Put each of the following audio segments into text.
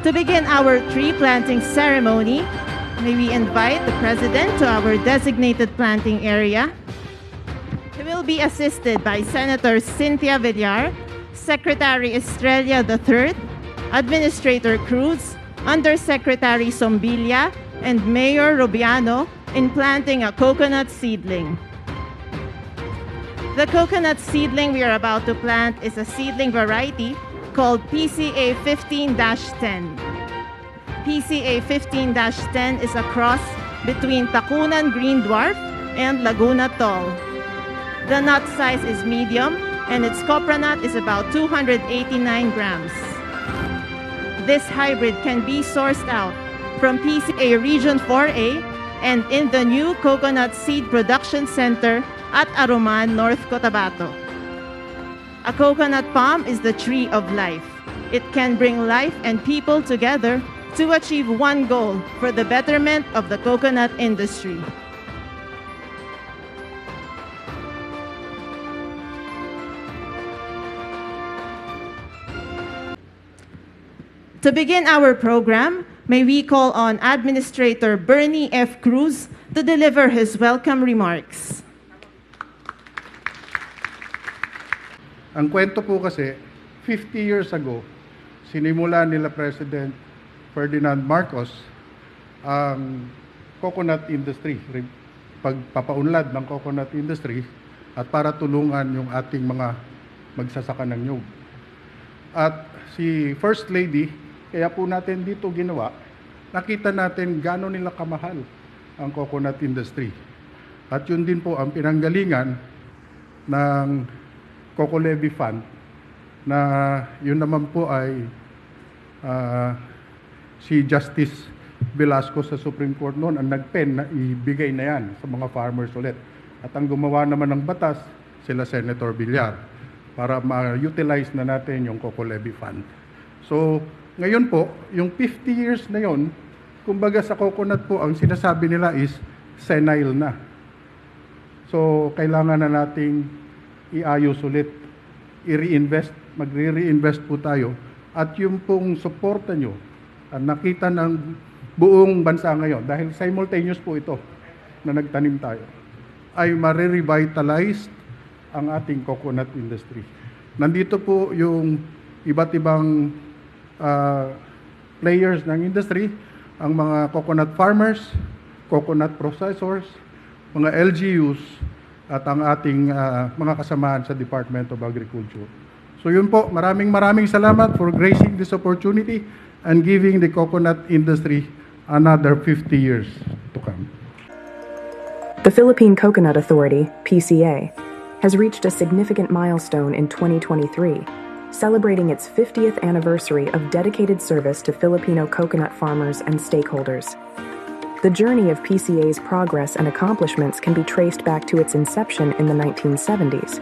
To begin our tree planting ceremony, may we invite the President to our designated planting area. He will be assisted by Senator Cynthia Villar, Secretary Estrella III, Administrator Cruz, Undersecretary Sombilia, and Mayor Rubiano in planting a coconut seedling. The coconut seedling we are about to plant is a seedling variety called PCA 15-10. PCA 15-10 is a cross between Takunan Green Dwarf and Laguna Tall. The nut size is medium and its copra nut is about 289 grams. This hybrid can be sourced out from PCA Region 4A and in the new Coconut Seed Production Center at Aruman, North Cotabato. A coconut palm is the tree of life. It can bring life and people together to achieve one goal for the betterment of the coconut industry. To begin our program, may we call on Administrator Bernie F. Cruz to deliver his welcome remarks. Ang kwento po kasi, 50 years ago, sinimula nila President Ferdinand Marcos ang coconut industry, pagpapaunlad ng coconut industry at para tulungan yung ating mga magsasaka ng nyug. At si First Lady, kaya po natin dito ginawa, nakita natin gaano nila kamahal ang coconut industry. At yun din po ang pinanggalingan ng Coco Levy Fund na yun naman po ay si Justice Velasco sa Supreme Court noon ang nagpen na ibigay na yan sa mga farmers ulit. At ang gumawa naman ng batas, sila Senator Villar, para ma-utilize na natin yung Coco Levy Fund. So, ngayon po, yung 50 years na yon, kumbaga sa coconut po, ang sinasabi nila is senile na. So, kailangan na nating iayos ulit, i-reinvest, magre-reinvest po tayo. At yung pong suporta nyo, nakita ng buong bansa ngayon, dahil simultaneous po ito na nagtanim tayo, ay ma-revitalize ang ating coconut industry. Nandito po yung iba't ibang players ng industry, ang mga coconut farmers, coconut processors, mga LGUs, at ang ating mga kasamahan sa Department of Agriculture. So yun po, maraming salamat for gracing this opportunity and giving the coconut industry another 50 years to come. The Philippine Coconut Authority, PCA, has reached a significant milestone in 2023, celebrating its 50th anniversary of dedicated service to Filipino coconut farmers and stakeholders. The journey of PCA's progress and accomplishments can be traced back to its inception in the 1970s.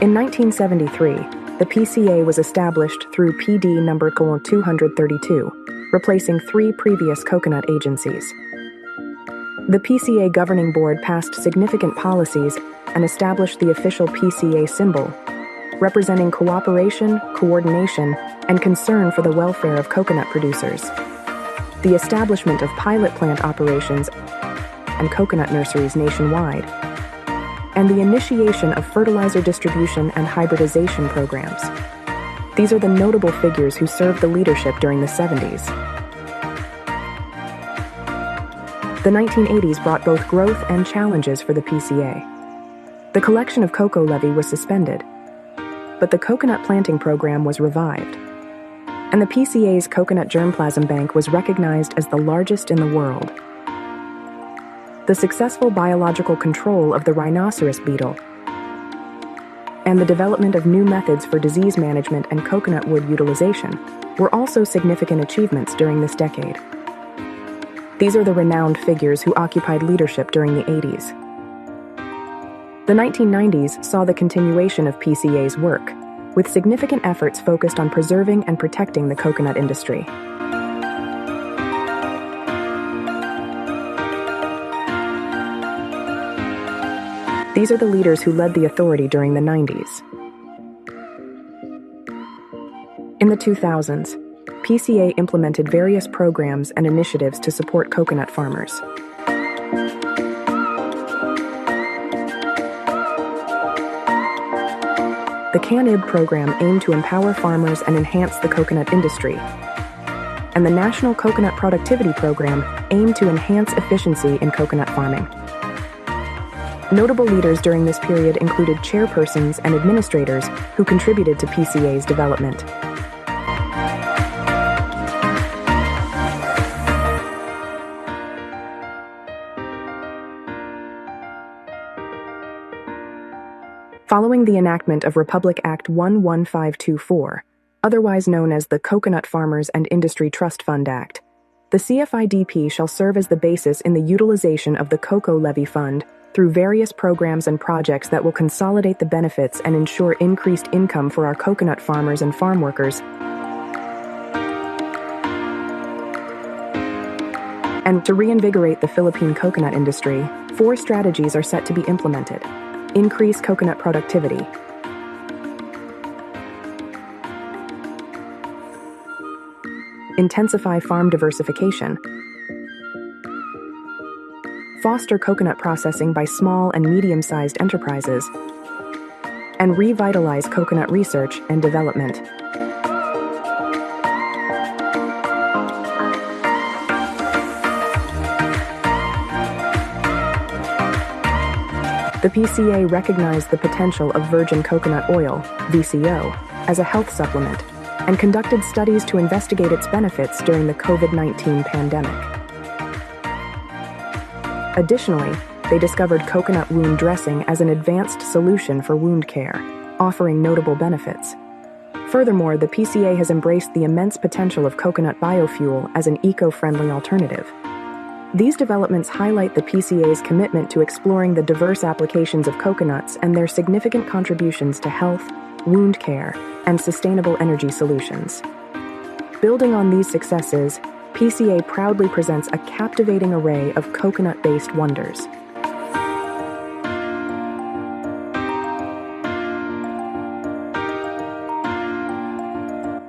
In 1973, the PCA was established through PD number 232, replacing 3 previous coconut agencies. The PCA Governing Board passed significant policies and established the official PCA symbol, representing cooperation, coordination, and concern for the welfare of coconut producers. The establishment of pilot plant operations and coconut nurseries nationwide, and the initiation of fertilizer distribution and hybridization programs. These are the notable figures who served the leadership during the 70s. The 1980s brought both growth and challenges for the PCA. The collection of cocoa levy was suspended, but the coconut planting program was revived, and the PCA's coconut germplasm bank was recognized as the largest in the world. The successful biological control of the rhinoceros beetle and the development of new methods for disease management and coconut wood utilization were also significant achievements during this decade. These are the renowned figures who occupied leadership during the 80s. The 1990s saw the continuation of PCA's work, with significant efforts focused on preserving and protecting the coconut industry. These are the leaders who led the authority during the 90s. In the 2000s, PCA implemented various programs and initiatives to support coconut farmers. The CANIB program aimed to empower farmers and enhance the coconut industry, and the National Coconut Productivity Program aimed to enhance efficiency in coconut farming. Notable leaders during this period included chairpersons and administrators who contributed to PCA's development. Following the enactment of Republic Act 11524, otherwise known as the Coconut Farmers and Industry Trust Fund Act, the CFIDP shall serve as the basis in the utilization of the Cocoa Levy Fund through various programs and projects that will consolidate the benefits and ensure increased income for our coconut farmers and farm workers. And to reinvigorate the Philippine coconut industry, 4 strategies are set to be implemented. Increase coconut productivity. Intensify farm diversification. Foster coconut processing by small and medium-sized enterprises. And revitalize coconut research and development. The PCA recognized the potential of virgin coconut oil, VCO, as a health supplement, and conducted studies to investigate its benefits during the COVID-19 pandemic. Additionally, they discovered coconut wound dressing as an advanced solution for wound care, offering notable benefits. Furthermore, the PCA has embraced the immense potential of coconut biofuel as an eco-friendly alternative. These developments highlight the PCA's commitment to exploring the diverse applications of coconuts and their significant contributions to health, wound care, and sustainable energy solutions. Building on these successes, PCA proudly presents a captivating array of coconut-based wonders.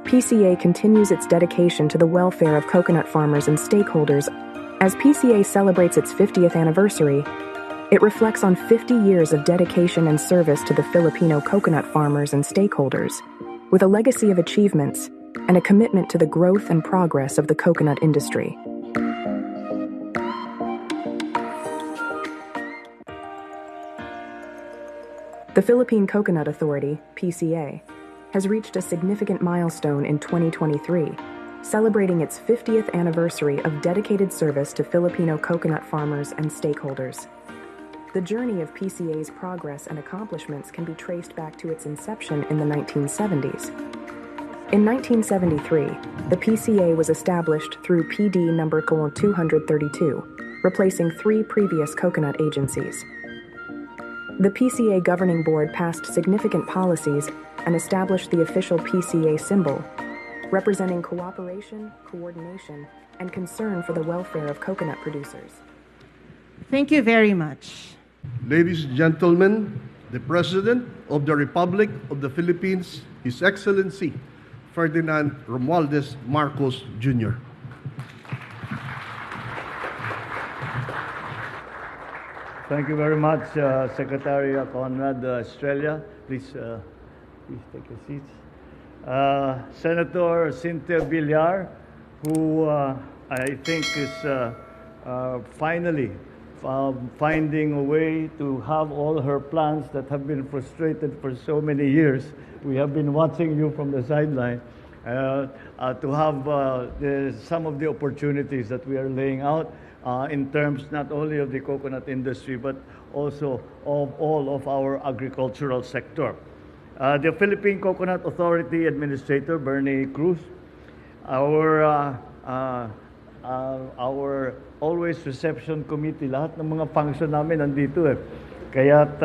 PCA continues its dedication to the welfare of coconut farmers and stakeholders. As PCA celebrates its 50th anniversary, it reflects on 50 years of dedication and service to the Filipino coconut farmers and stakeholders, with a legacy of achievements and a commitment to the growth and progress of the coconut industry. The Philippine Coconut Authority, PCA, has reached a significant milestone in 2023, celebrating its 50th anniversary of dedicated service to Filipino coconut farmers and stakeholders. The journey of PCA's progress and accomplishments can be traced back to its inception in the 1970s. In 1973, the PCA was established through PD number 232, replacing 3 previous coconut agencies. The PCA Governing Board passed significant policies and established the official PCA symbol, representing cooperation, coordination, and concern for the welfare of coconut producers. Thank you very much. Ladies and gentlemen, the President of the Republic of the Philippines, His Excellency Ferdinand Romualdez Marcos Jr. Thank you very much, Secretary Conrad Estrella. Please take your seats. Senator Cynthia Villar, who I think is finally finding a way to have all her plans that have been frustrated for so many years. We have been watching you from the sideline to have some of the opportunities that we are laying out in terms not only of the coconut industry but also of all of our agricultural sector. The Philippine Coconut Authority Administrator, Bernie Cruz, our always reception committee, lahat ng mga function namin nandito eh. Kaya't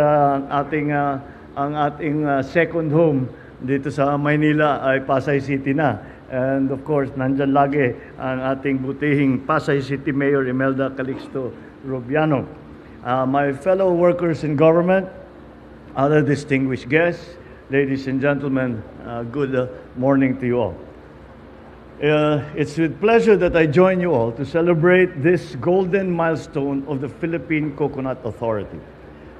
ang ating second home dito sa Maynila ay Pasay City na. And of course, nandyan lagi ang ating butihing Pasay City Mayor Imelda Calixto Rubiano. My fellow workers in government, other distinguished guests, ladies and gentlemen, good morning to you all. It's with pleasure that I join you all to celebrate this golden milestone of the Philippine Coconut Authority.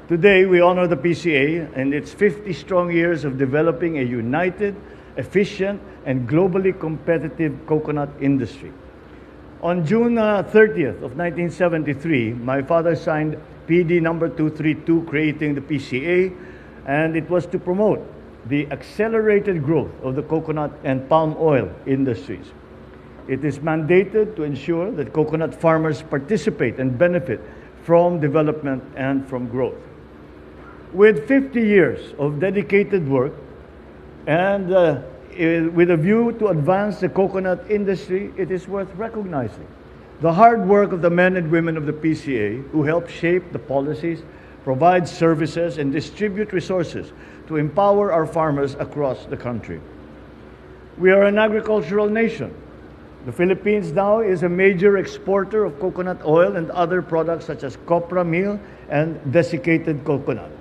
Today, we honor the PCA and its 50-strong years of developing a united, efficient, and globally competitive coconut industry. On June 30th of 1973, my father signed PD number 232 creating the PCA, and it was to promote the accelerated growth of the coconut and palm oil industries. It is mandated to ensure that coconut farmers participate and benefit from development and from growth. With 50 years of dedicated work and with a view to advance the coconut industry, it is worth recognizing the hard work of the men and women of the PCA who help shape the policies, provide services, and distribute resources to empower our farmers across the country. We are an agricultural nation. The Philippines now is a major exporter of coconut oil and other products such as copra meal and desiccated coconut.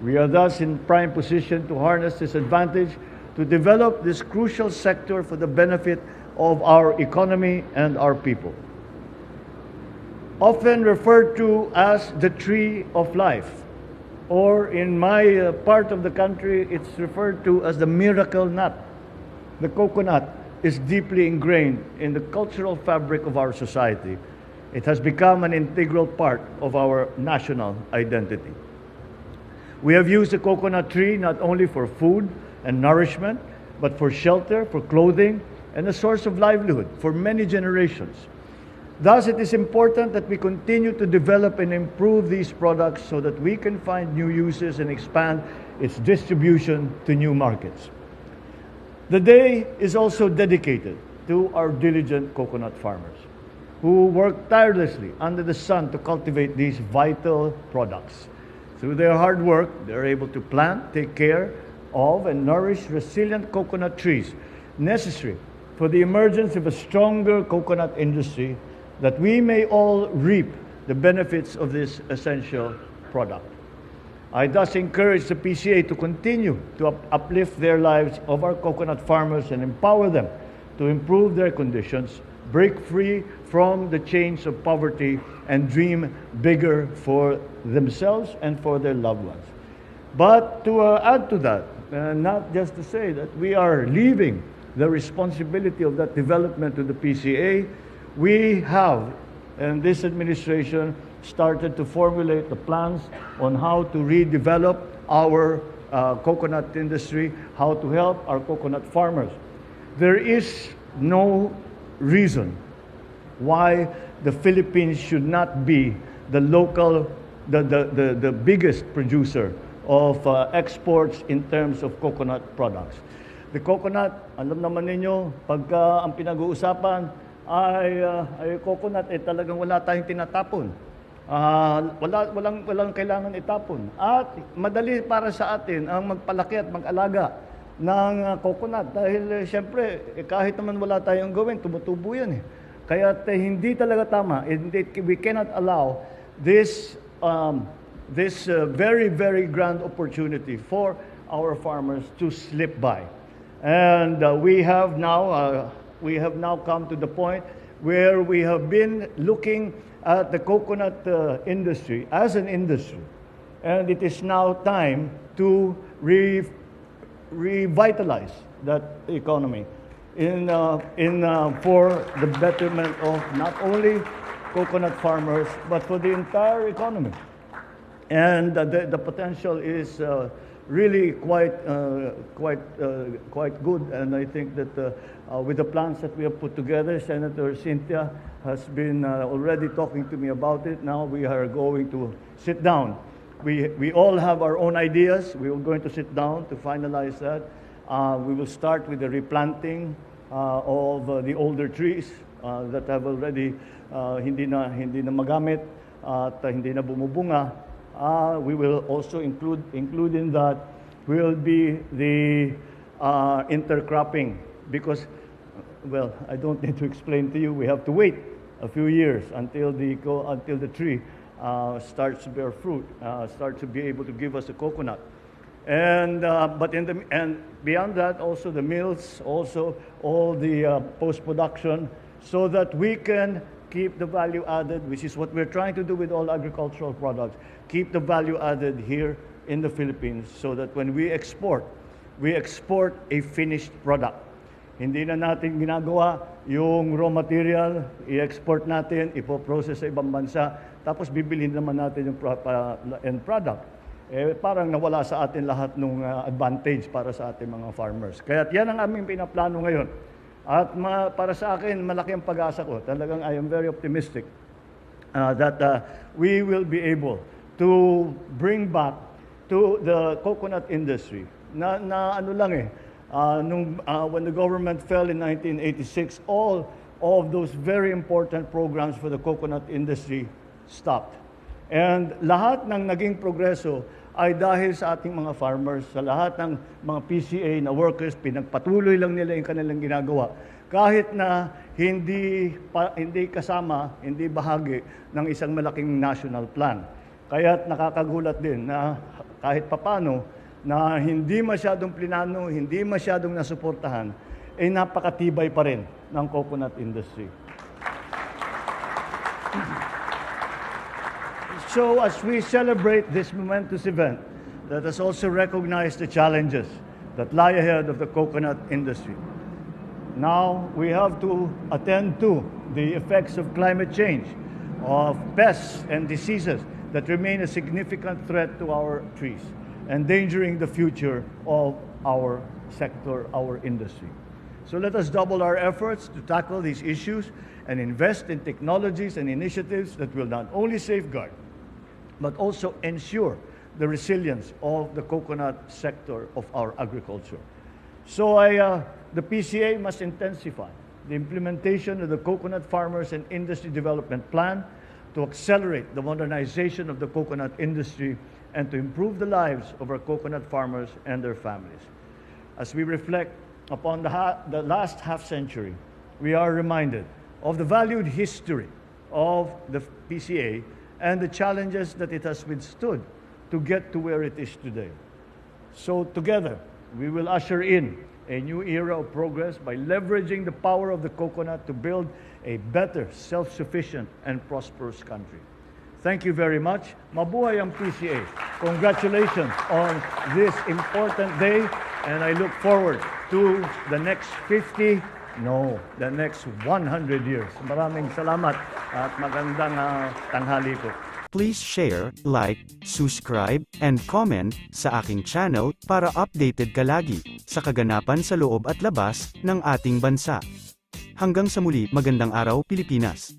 We are thus in prime position to harness this advantage to develop this crucial sector for the benefit of our economy and our people. Often referred to as the tree of life, or in my part of the country, it's referred to as the miracle nut. The coconut is deeply ingrained in the cultural fabric of our society. It has become an integral part of our national identity. We have used the coconut tree not only for food and nourishment, but for shelter, for clothing, and a source of livelihood for many generations. Thus, it is important that we continue to develop and improve these products so that we can find new uses and expand its distribution to new markets. The day is also dedicated to our diligent coconut farmers who work tirelessly under the sun to cultivate these vital products. Through their hard work, they're able to plant, take care of, and nourish resilient coconut trees necessary for the emergence of a stronger coconut industry, that we may all reap the benefits of this essential product. I thus encourage the PCA to continue to uplift their lives of our coconut farmers and empower them to improve their conditions, break free from the chains of poverty, and dream bigger for themselves and for their loved ones. But to add to that, not just to say that we are leaving the responsibility of that development to the PCA, we have, and this administration started to formulate the plans on how to redevelop our coconut industry, how to help our coconut farmers. There is no reason why the Philippines should not be the local, the biggest producer of exports in terms of coconut products. The coconut, alam naman ninyo, pagka ang pinag-uusapan ay coconut, talagang wala tayong tinatapon. Walang kailangan itapon. At madali para sa atin ang magpalaki at mag-alaga ng coconut. Dahil siyempre, kahit naman wala tayong gawin, tumutubo yan eh. Kaya hindi talaga tama. We cannot allow this very, very grand opportunity for our farmers to slip by. And we have now come to the point where we have been looking at the coconut industry as an industry. And it is now time to revitalize that economy for the betterment of not only coconut farmers, but for the entire economy. And the potential is really quite good. And I think that with the plans that we have put together, Senator Cynthia has been already talking to me about it. Now we are going to sit down. We all have our own ideas. We are going to sit down to finalize that. We will start with the replanting of the older trees that have already hindi na magamit at hindi na bumubunga. We will also include in that will be the intercropping, because, well, I don't need to explain to you, we have to wait a few years until the tree starts to bear fruit, starts to be able to give us a coconut. And beyond that, also the mills, also all the post-production, so that we can keep the value added, which is what we're trying to do with all agricultural products, keep the value added here in the Philippines, so that when we export a finished product. Hindi na natin ginagawa yung raw material, i-export natin, ipoprocess sa ibang bansa, tapos bibilhin naman natin yung end product. Parang nawala sa atin lahat ng advantage para sa ating mga farmers. Kaya yan ang aming pinaplano ngayon. At para sa akin, malaki ang pag-asa ko. Talagang I am very optimistic that we will be able to bring back to the coconut industry. When the government fell in 1986, all of those very important programs for the coconut industry stopped. And lahat ng naging progreso ay dahil sa ating mga farmers, sa lahat ng mga PCA na workers, pinagpatuloy lang nila yung kanilang ginagawa. Kahit na hindi kasama, hindi bahagi ng isang malaking national plan. Kaya't nakakagulat din na kahit papano, na hindi masyadong plinano, hindi masyadong nasuportahan, ay napakatibay pa rin ng coconut industry. So as we celebrate this momentous event, let us also recognize the challenges that lie ahead of the coconut industry. Now, we have to attend to the effects of climate change, of pests and diseases that remain a significant threat to our trees, endangering the future of our sector, our industry. So let us double our efforts to tackle these issues and invest in technologies and initiatives that will not only safeguard, but also ensure the resilience of the coconut sector of our agriculture. So the PCA must intensify the implementation of the Coconut Farmers and Industry Development Plan to accelerate the modernization of the coconut industry and to improve the lives of our coconut farmers and their families. As we reflect upon the last half-century, we are reminded of the valued history of the PCA and the challenges that it has withstood to get to where it is today. So together, we will usher in a new era of progress by leveraging the power of the coconut to build a better, self-sufficient, and prosperous country. Thank you very much. Mabuhay ang PCA. Congratulations on this important day, and I look forward to the next 100 years. Maraming salamat at magandang tanghali po. Please share, like, subscribe, and comment sa aking channel para updated ka lagi sa kaganapan sa loob at labas ng ating bansa. Hanggang sa muli, magandang araw Pilipinas!